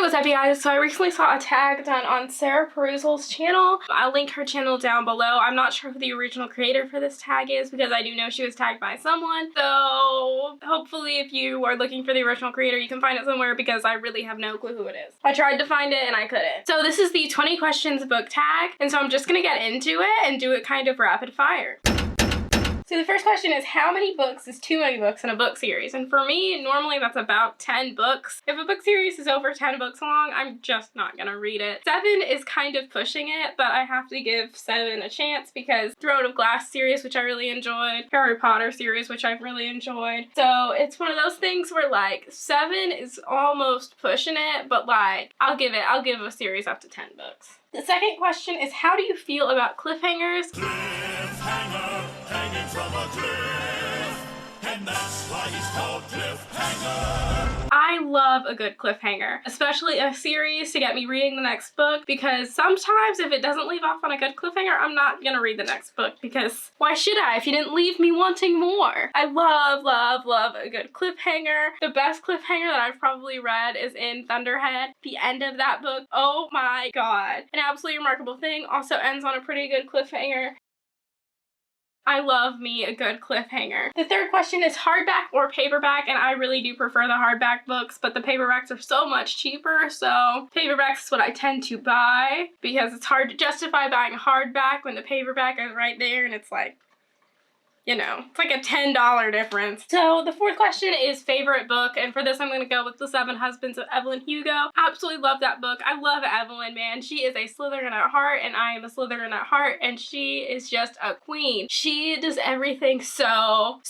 what's up, you guys? So I recently saw a tag done on Sarah Peruzel's channel. I'll link her channel down below. I'm not sure who the original creator for this tag is because I do know she was tagged by someone. So hopefully if you are looking for the original creator, you can find it somewhere because I really have no clue who it is. I tried to find it and I couldn't. So this is the 20 questions book tag. And so I'm just gonna get into it and do it kind of rapid fire. So the first question is, how many books is too many books in a book series? And for me, normally that's about 10 books. If a book series is over 10 books long, I'm just not gonna read it. 7 is kind of pushing it, but I have to give 7 a chance because Throne of Glass series, which I really enjoyed, Harry Potter series, which I've really enjoyed. So it's one of those things where like 7 is almost pushing it, but like I'll give a series up to 10 books. The second question is, how do you feel about cliffhangers? Cliffhanger, hanging from a cliff, and that's why he's called Cliffhanger. I love a good cliffhanger, especially in a series to get me reading the next book, because sometimes if it doesn't leave off on a good cliffhanger, I'm not gonna read the next book because why should I if you didn't leave me wanting more? I love, love, love a good cliffhanger. The best cliffhanger that I've probably read is in Thunderhead. The end of that book, oh my god. An absolutely remarkable thing, also ends on a pretty good cliffhanger. I love me a good cliffhanger. The third question is hardback or paperback, and I really do prefer the hardback books, but the paperbacks are so much cheaper, so paperbacks is what I tend to buy because it's hard to justify buying a hardback when the paperback is right there and it's like, you know, it's like a $10 difference. So the fourth question is favorite book, and for this I'm gonna go with The Seven Husbands of Evelyn Hugo. Absolutely love that book. I love Evelyn, man. She is a Slytherin at heart, and I am a Slytherin at heart, and she is just a queen. She does everything so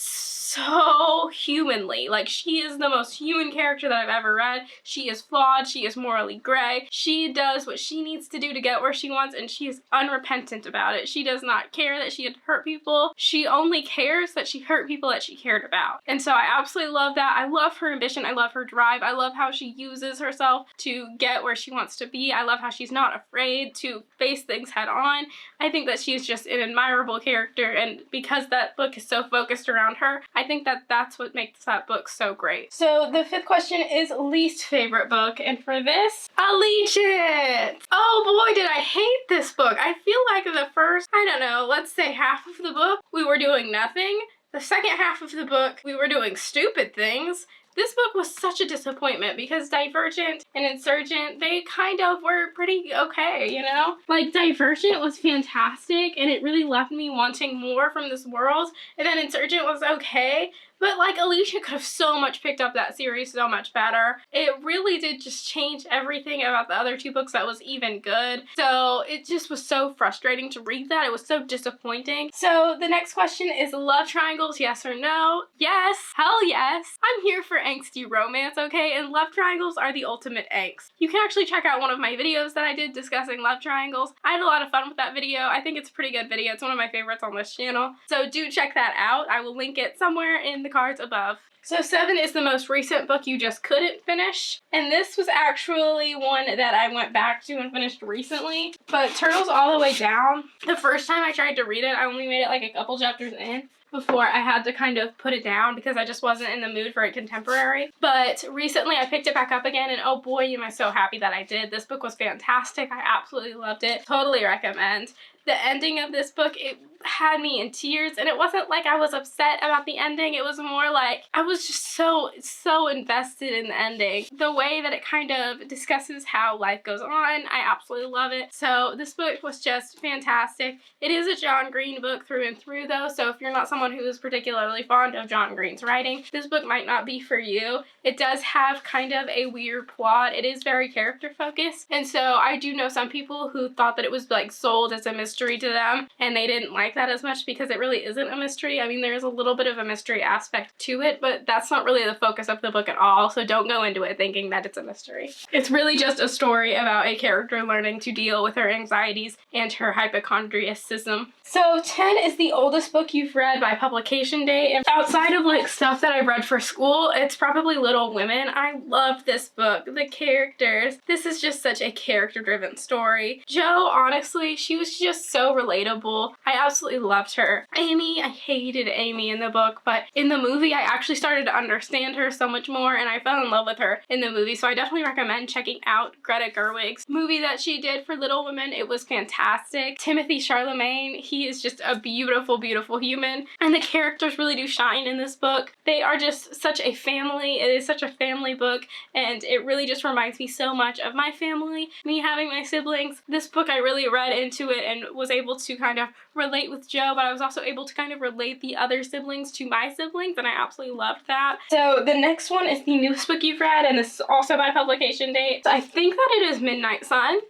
humanly. Like, she is the most human character that I've ever read. She is flawed. She is morally gray. She does what she needs to do to get where she wants, and she is unrepentant about it. She does not care that she had hurt people. She only cares that she hurt people that she cared about. And so I absolutely love that. I love her ambition. I love her drive. I love how she uses herself to get where she wants to be. I love how she's not afraid to face things head on. I think that she's just an admirable character, and because that book is so focused around her, I think that that's what makes that book so great. So the fifth question is least favorite book, and for this, Allegiance! Oh boy, did I hate this book. I feel like the first, I don't know, let's say half of the book, we were doing nothing. The second half of the book, we were doing stupid things. This book was such a disappointment because Divergent and Insurgent, they kind of were pretty okay, you know? Like, Divergent was fantastic and it really left me wanting more from this world, and then Insurgent was okay, but like Alicia could have so much picked up that series so much better. It really did just change everything about the other two books that was even good. So it just was so frustrating to read that. It was so disappointing. So the next question is love triangles, yes or no? Yes. Hell yes. I'm here for angsty romance, okay? And love triangles are the ultimate angst. You can actually check out one of my videos that I did discussing love triangles. I had a lot of fun with that video. I think it's a pretty good video. It's one of my favorites on this channel. So do check that out. I will link it somewhere in the cards above. So 7 is the most recent book you just couldn't finish, and this was actually one that I went back to and finished recently, but Turtles All the Way Down, the first time I tried to read it, I only made it like a couple chapters in before I had to kind of put it down because I just wasn't in the mood for it contemporary. But recently I picked it back up again, and oh boy, am I so happy that I did. This book was fantastic. I absolutely loved it. Totally recommend. The ending of this book, it had me in tears, and it wasn't like I was upset about the ending. It was more like I was just so invested in the ending. The way that it kind of discusses how life goes on, I absolutely love it. So this book was just fantastic. It is a John Green book through and through though, so if you're not someone who is particularly fond of John Green's writing, this book might not be for you. It does have kind of a weird plot. It is very character focused, and so I do know some people who thought that it was like sold as a mystery to them, and they didn't like that as much because it really isn't a mystery. I mean, there is a little bit of a mystery aspect to it, but that's not really the focus of the book at all, so don't go into it thinking that it's a mystery. It's really just a story about a character learning to deal with her anxieties and her hypochondriacism. So 10 is the oldest book you've read by publication date, and outside of like stuff that I read for school, it's probably Little Women. I love this book. The characters. This is just such a character-driven story. Jo, honestly, she was just just so relatable. I absolutely loved her. Amy, I hated Amy in the book, but in the movie I actually started to understand her so much more, and I fell in love with her in the movie. So I definitely recommend checking out Greta Gerwig's movie that she did for Little Women. It was fantastic. Timothée Chalamet, he is just a beautiful, beautiful human, and the characters really do shine in this book. They are just such a family. It is such a family book, and it really just reminds me so much of my family, me having my siblings. This book, I really read into it and was able to kind of relate with Jo, but I was also able to kind of relate the other siblings to my siblings, and I absolutely loved that. So the next one is the newest book you've read, and this is also by publication date. So I think that it is Midnight Sun.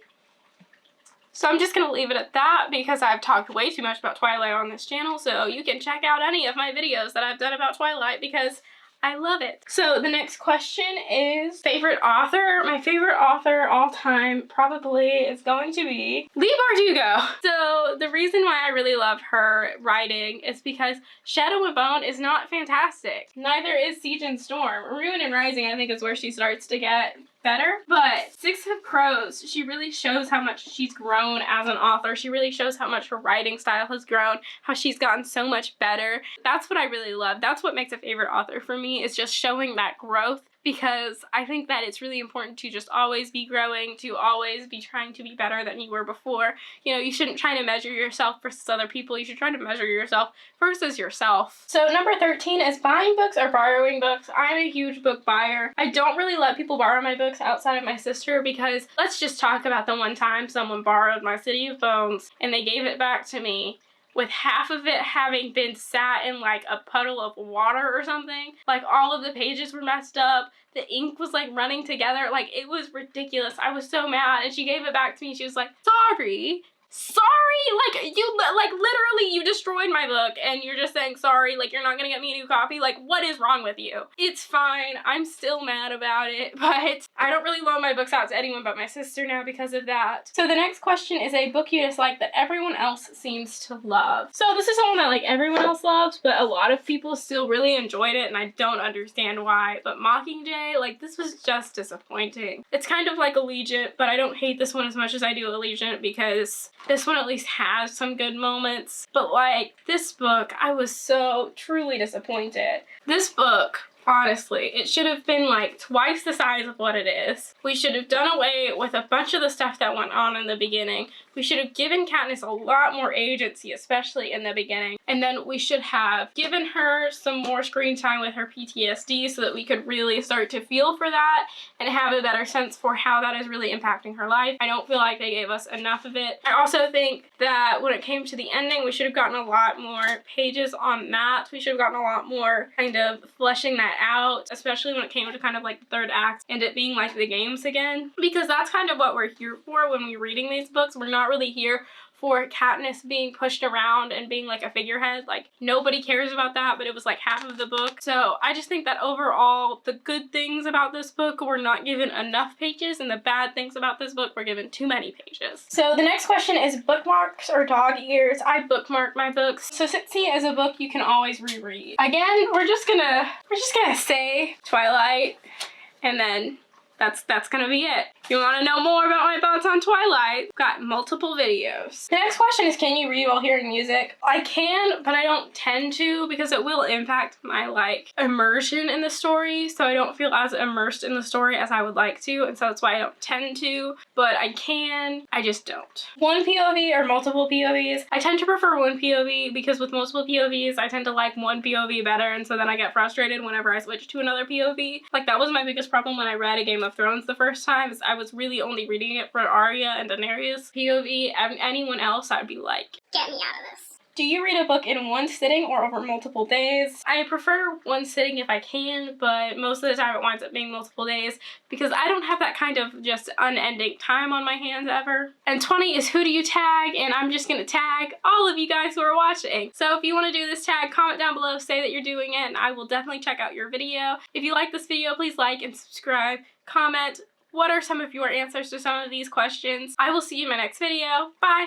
So I'm just going to leave it at that because I've talked way too much about Twilight on this channel, so you can check out any of my videos that I've done about Twilight because I love it. So the next question is favorite author. My favorite author all time probably is going to be Leigh Bardugo. So the reason why I really love her writing is because Shadow and Bone is not fantastic. Neither is Siege and Storm. Ruin and Rising, I think, is where she starts to get better, but Six of Crows, she really shows how much she's grown as an author. She really shows how much her writing style has grown, how she's gotten so much better. That's what I really love. That's what makes a favorite author for me, is just showing that growth, because I think that it's really important to just always be growing, to always be trying to be better than you were before. You know, you shouldn't try to measure yourself versus other people. You should try to measure yourself versus yourself. So number 13 is buying books or borrowing books. I'm a huge book buyer. I don't really let people borrow my books outside of my sister because let's just talk about the one time someone borrowed my City of Bones and they gave it back to me with half of it having been sat in like a puddle of water or something. Like all of the pages were messed up. The ink was like running together. Like it was ridiculous. I was so mad, and she gave it back to me. She was like, sorry, like you, like literally you destroyed my book and you're just saying sorry, like you're not gonna get me a new copy. Like what is wrong with you? It's fine. I'm still mad about it, but I don't really loan my books out to anyone but my sister now because of that. So the next question is a book you dislike that everyone else seems to love. So this is one that like everyone else loves, but a lot of people still really enjoyed it, and I don't understand why. But Mockingjay, like this was just disappointing. It's kind of like Allegiant, but I don't hate this one as much as I do Allegiant because this one at least has some good moments. But like this book, I was so truly disappointed. This book, honestly, it should have been like twice the size of what it is. We should have done away with a bunch of the stuff that went on in the beginning. We should have given Katniss a lot more agency, especially in the beginning. And then we should have given her some more screen time with her PTSD so that we could really start to feel for that and have a better sense for how that is really impacting her life. I don't feel like they gave us enough of it. I also think that when it came to the ending, we should have gotten a lot more pages on that. We should have gotten a lot more kind of fleshing that out, especially when it came to kind of like the third act and it being like the games again, because that's kind of what we're here for when we're reading these books. We're not really here for Katniss being pushed around and being like a figurehead. Like nobody cares about that, but it was like half of the book. So I just think that overall the good things about this book were not given enough pages, and the bad things about this book were given too many pages. So the next question is bookmarks or dog ears. I bookmark my books. So Sitsi is a book you can always reread. Again, we're just gonna say Twilight, and then that's gonna be it. If you want to know more about my thoughts on Twilight, I've got multiple videos. The next question is, can you read while hearing music? I can, but I don't tend to because it will impact my like immersion in the story, so I don't feel as immersed in the story as I would like to, and so that's why I don't tend to, but I can, I just don't. One POV or multiple POVs? I tend to prefer one POV because with multiple POVs, I tend to like one POV better, and so then I get frustrated whenever I switch to another POV. Like that was my biggest problem when I read A Game of Thrones the first time, is I was really only reading it for Arya and Daenerys POV. Anyone else, I'd be like, get me out of this. Do you read a book in one sitting or over multiple days? I prefer one sitting if I can, but most of the time it winds up being multiple days because I don't have that kind of just unending time on my hands ever. And 20 is who do you tag? And I'm just gonna tag all of you guys who are watching. So if you want to do this tag, comment down below, say that you're doing it, and I will definitely check out your video. If you like this video, please like and subscribe. Comment what are some of your answers to some of these questions. I will see you in my next video. Bye!